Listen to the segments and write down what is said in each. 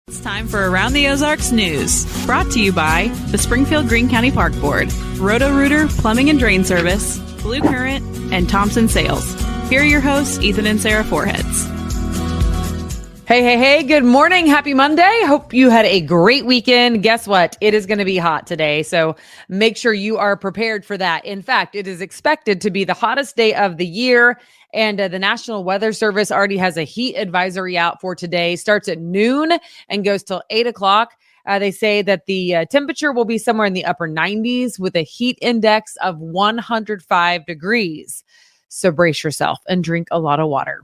It's time for Around the Ozarks News, brought to you by the Springfield Greene County Park Board, Roto-Rooter Plumbing and Drain Service, Blue Current, and Thompson Sales. Here are your hosts, Ethan and Sarah Foreheads. Hey, good morning. Happy Monday. Hope you had a great weekend. Guess what? It is going to be hot today, so make sure you are prepared for that. In fact, it is expected to be the hottest day of the year, and the National Weather Service already has a heat advisory out for today. Starts at noon and goes till 8 o'clock. They say that the temperature will be somewhere in the upper 90s with a heat index of 105 degrees. So brace yourself and drink a lot of water.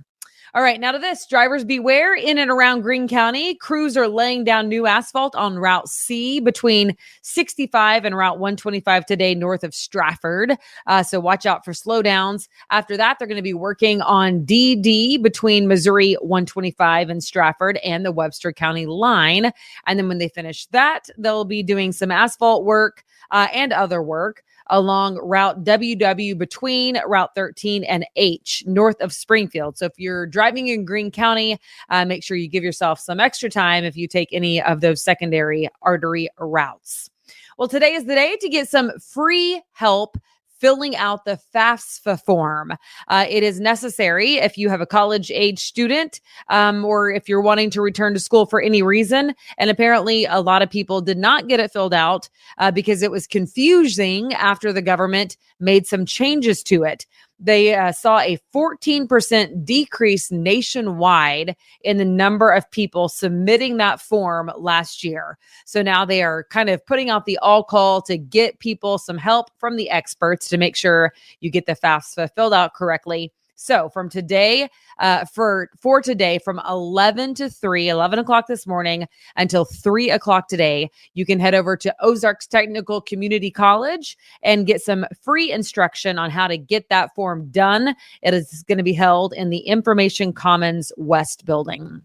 All right, now to this. Drivers beware in and around Greene County. Crews are laying down new asphalt on Route C between 65 and Route 125 today north of Stratford. So watch out for slowdowns. After that, they're going to be working on DD between Missouri 125 and Stratford and the Webster County line. And then when they finish that, they'll be doing some asphalt work and other work along Route WW between Route 13 and H north of Springfield. So if you're driving in Greene County, make sure you give yourself some extra time if you take any of those secondary artery routes. Well, today is the day to get some free help filling out the FAFSA form. It is necessary if you have a college-age student or if you're wanting to return to school for any reason. And apparently a lot of people did not get it filled out because it was confusing after the government made some changes to it. They saw a 14% decrease nationwide in the number of people submitting that form last year. So now they are kind of putting out the all call to get people some help from the experts to make sure you get the FAFSA filled out correctly. So from today, for today, from 11 o'clock this morning until 3 o'clock today, you can head over to Ozarks Technical Community College and get some free instruction on how to get that form done. It is going to be held in the Information Commons West building.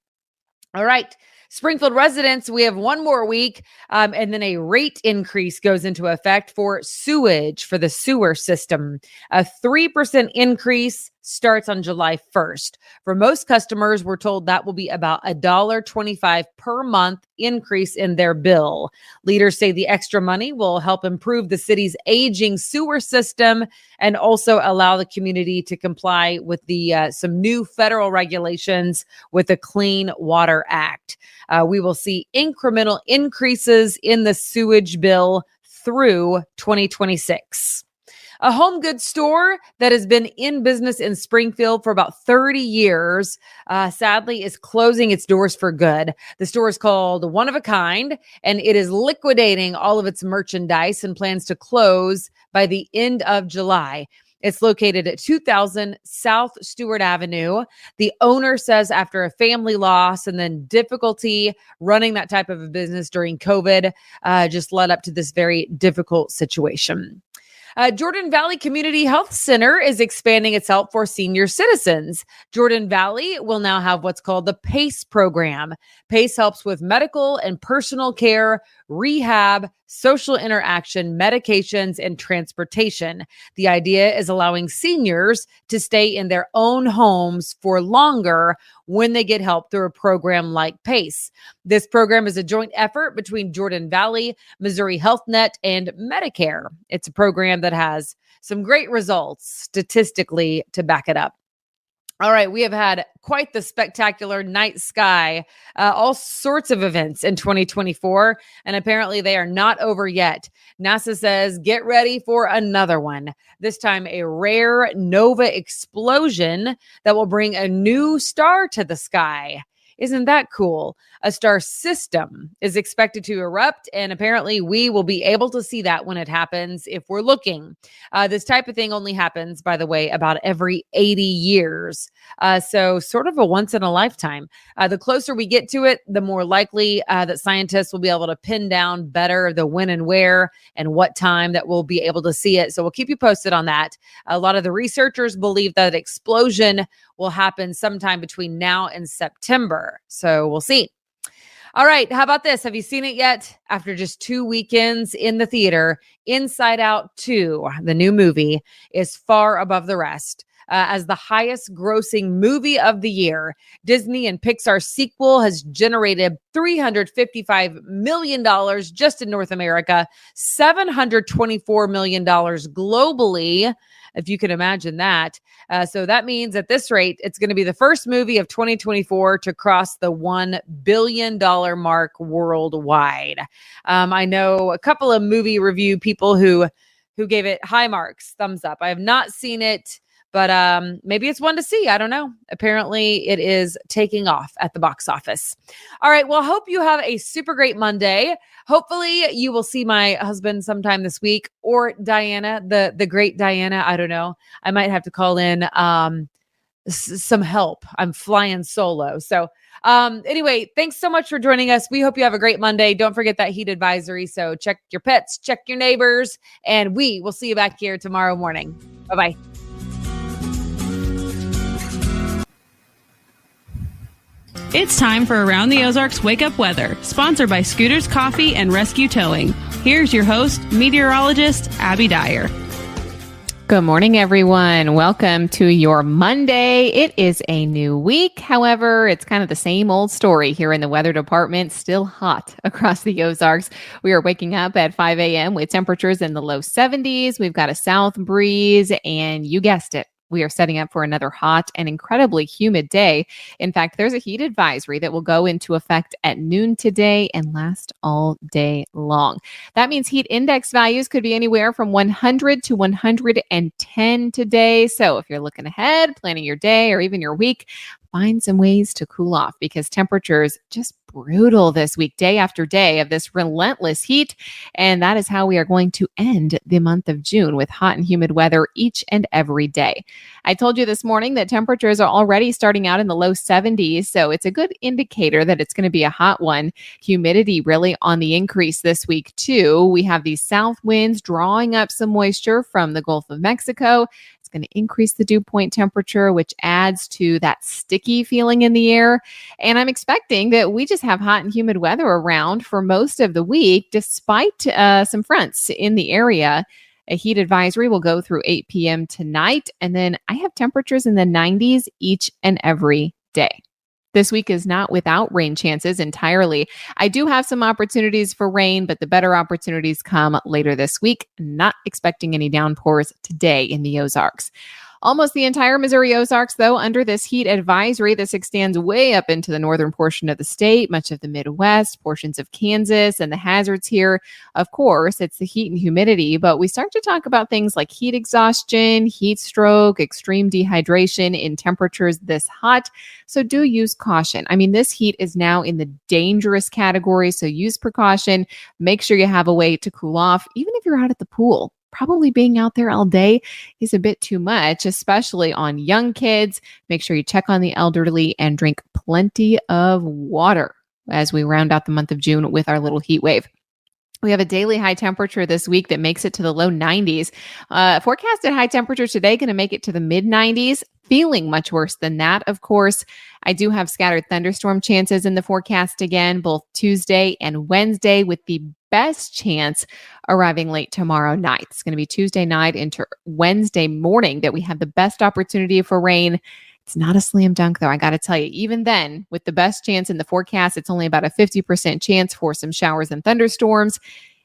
All right. Springfield residents, we have one more week, and then a rate increase goes into effect for sewage for the sewer system. A 3% increase starts on July 1st. For most customers, we're told that will be about $1.25 per month increase in their bill. Leaders say the extra money will help improve the city's aging sewer system and also allow the community to comply with the some new federal regulations with the Clean Water Act. We will see incremental increases in the sewage bill through 2026. A home goods store that has been in business in Springfield for about 30 years, sadly, is closing its doors for good. The store is called One of a Kind, and it is liquidating all of its merchandise and plans to close by the end of July. It's located at 2000 South Stewart Avenue. The owner says after a family loss and then difficulty running that type of a business during COVID, just led up to this very difficult situation. Jordan Valley Community Health Center is expanding its help for senior citizens. Jordan Valley will now have what's called the PACE program. PACE helps with medical and personal care, rehab, social interaction, medications, and transportation. The idea is allowing seniors to stay in their own homes for longer when they get help through a program like PACE. This program is a joint effort between Jordan Valley, Missouri Health Net, and Medicare. It's a program that has some great results statistically to back it up. All right, we have had quite the spectacular night sky, all sorts of events in 2024, and apparently they are not over yet. NASA says, get ready for another one. This time, a rare nova explosion that will bring a new star to the sky. Isn't that cool? A star system is expected to erupt, and apparently we will be able to see that when it happens if we're looking. This type of thing only happens, by the way, about every 80 years. So sort of a once in a lifetime. The closer we get to it, the more likely that scientists will be able to pin down better the when and where and what time that we'll be able to see it. So we'll keep you posted on that. A lot of the researchers believe that explosion will happen sometime between now and September. So we'll see. All right. How about this? Have you seen it yet? After just 2 weekends in the theater, Inside Out 2, the new movie, is far above the rest. as the highest grossing movie of the year. Disney and Pixar's sequel has generated $355 million just in North America, $724 million globally, if you can imagine that. So that means at this rate, it's going to be the first movie of 2024 to cross the $1 billion mark worldwide. I know a couple of movie review people who gave it high marks, thumbs up. I have not seen it, but maybe it's one to see. I don't know. Apparently, it is taking off at the box office. All right. Well, hope you have a super great Monday. Hopefully, you will see my husband sometime this week, or Diana, the great Diana. I don't know. I might have to call in some help. I'm flying solo. So anyway, thanks so much for joining us. We hope you have a great Monday. Don't forget that heat advisory. So check your pets, check your neighbors, and we will see you back here tomorrow morning. Bye-bye. It's time for Around the Ozarks Wake Up Weather, sponsored by Scooters Coffee and Rescue Towing. Here's your host, meteorologist Abby Dyer. Good morning, everyone. Welcome to your Monday. It is a new week. However, it's kind of the same old story here in the weather department. Still hot across the Ozarks. We are waking up at 5 a.m. with temperatures in the low 70s. We've got a south breeze, and you guessed it, we are setting up for another hot and incredibly humid day. In fact, there's a heat advisory that will go into effect at noon today and last all day long. That means heat index values could be anywhere from 100 to 110 today. So if you're looking ahead, planning your day or even your week, find some ways to cool off, because temperatures just brutal this week, day after day of this relentless heat. And that is how we are going to end the month of June, with hot and humid weather each and every day. I told you this morning that temperatures are already starting out in the low 70s. So it's a good indicator that it's going to be a hot one. Humidity really on the increase this week too. We have these south winds drawing up some moisture from the Gulf of Mexico. It's going to increase the dew point temperature, which adds to that sticky feeling in the air. And I'm expecting that we just have hot and humid weather around for most of the week, despite some fronts in the area. A heat advisory will go through 8 p.m. tonight. And then I have temperatures in the 90s each and every day. This week is not without rain chances entirely. I do have some opportunities for rain, but the better opportunities come later this week. Not expecting any downpours today in the Ozarks. Almost the entire Missouri Ozarks, though, under this heat advisory. This extends way up into the northern portion of the state, much of the Midwest, portions of Kansas, and the hazards here. Of course, it's the heat and humidity, but we start to talk about things like heat exhaustion, heat stroke, extreme dehydration in temperatures this hot. So do use caution. I mean, this heat is now in the dangerous category, so use precaution. Make sure you have a way to cool off, even if you're out at the pool. Probably being out there all day is a bit too much, especially on young kids. Make sure you check on the elderly and drink plenty of water as we round out the month of June with our little heat wave. We have a daily high temperature this week that makes it to the low 90s. Forecasted high temperature today going to make it to the mid 90s. Feeling much worse than that, of course. I do have scattered thunderstorm chances in the forecast again, both Tuesday and Wednesday, with the best chance arriving late tomorrow night. It's going to be Tuesday night into Wednesday morning that we have the best opportunity for rain. It's not a slam dunk, though. I got to tell you, even then, with the best chance in the forecast, it's only about a 50% chance for some showers and thunderstorms,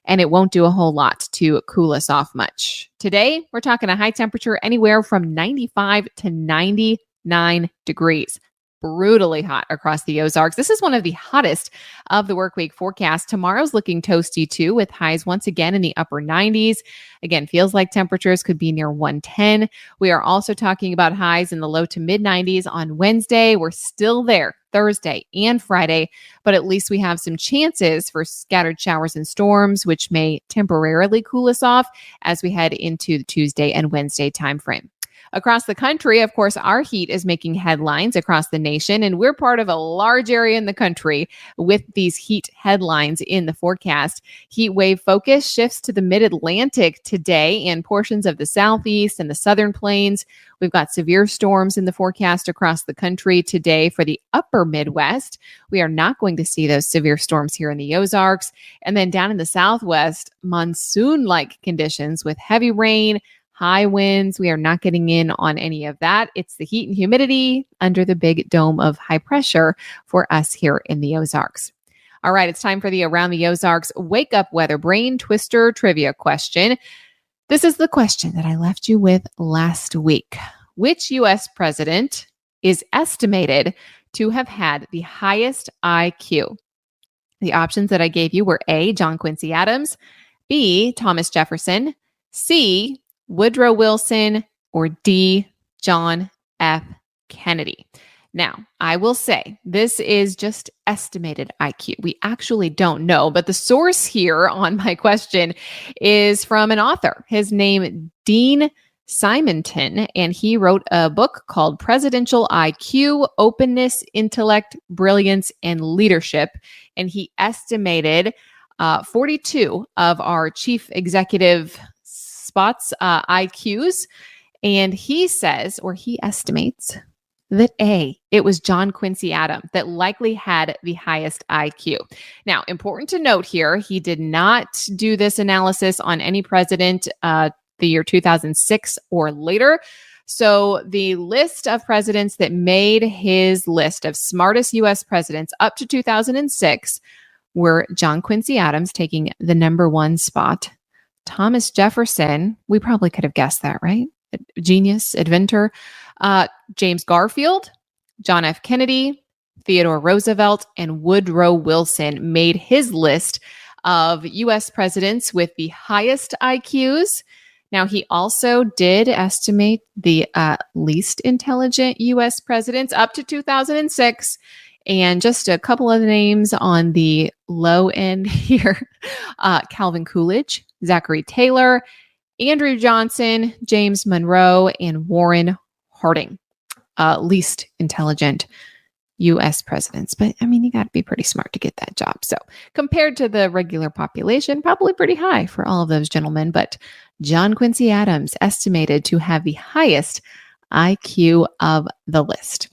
and it won't do a whole lot to cool us off much. Today, we're talking a high temperature anywhere from 95 to 99 degrees. Brutally hot across the Ozarks. This is one of the hottest of the work week forecasts. Tomorrow's looking toasty too, with highs once again in the upper 90s. Again, feels like temperatures could be near 110. We are also talking about highs in the low to mid 90s on Wednesday. We're still there Thursday and Friday, but at least we have some chances for scattered showers and storms, which may temporarily cool us off as we head into the Tuesday and Wednesday timeframe. Across the country, of course, our heat is making headlines across the nation, and we're part of a large area in the country with these heat headlines in the forecast. Heat wave focus shifts to the mid-Atlantic today and portions of the southeast and the southern plains. We've got severe storms in the forecast across the country today for the upper Midwest. We are not going to see those severe storms here in the Ozarks. And then down in the southwest, monsoon-like conditions with heavy rain, high winds. We are not getting in on any of that. It's the heat and humidity under the big dome of high pressure for us here in the Ozarks. All right, it's time for the Around the Ozarks Wake Up Weather Brain Twister Trivia question. This is the question that I left you with last week. Which U.S. president is estimated to have had the highest IQ? The options that I gave you were A, John Quincy Adams, B, Thomas Jefferson, C, Woodrow Wilson, or D, John F. Kennedy. Now, I will say this is just estimated IQ. We actually don't know, but the source here on my question is from an author. His name, Dean Simonton, and he wrote a book called Presidential IQ, Openness, Intellect, Brilliance, and Leadership. And he estimated 42 of our chief executive spots IQs. And he says, or he estimates, that A, it was John Quincy Adams that likely had the highest IQ. Now, important to note here, he did not do this analysis on any president the year 2006 or later. So the list of presidents that made his list of smartest U.S. presidents up to 2006 were John Quincy Adams taking the number one spot. Thomas Jefferson, we probably could have guessed that, right? Genius, inventor. James Garfield, John F. Kennedy, Theodore Roosevelt, and Woodrow Wilson made his list of U.S. presidents with the highest IQs. Now, he also did estimate the least intelligent U.S. presidents up to 2006. And just a couple of names on the low end here. Calvin Coolidge, Zachary Taylor, Andrew Johnson, James Monroe, and Warren Harding. Least intelligent U.S. presidents. But I mean, you got to be pretty smart to get that job. So compared to the regular population, probably pretty high for all of those gentlemen. But John Quincy Adams estimated to have the highest IQ of the list.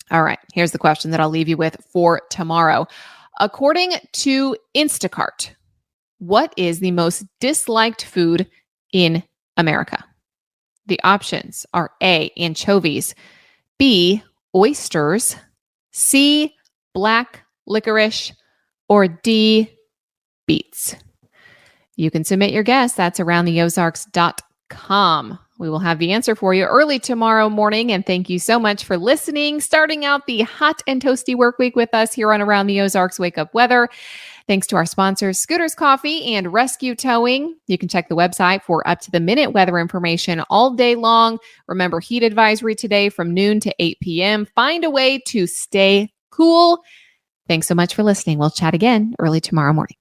All right, here's the question that I'll leave you with for tomorrow. According to Instacart, what is the most disliked food in America? The options are A, anchovies, B, oysters, C, black licorice, or D, beets. You can submit your guess. That's aroundtheozarks.com. We will have the answer for you early tomorrow morning. And thank you so much for listening, starting out the hot and toasty work week with us here on Around the Ozarks Wake Up Weather. Thanks to our sponsors, Scooters Coffee and Rescue Towing. You can check the website for up-to-the-minute weather information all day long. Remember, heat advisory today from noon to 8 p.m. Find a way to stay cool. Thanks so much for listening. We'll chat again early tomorrow morning.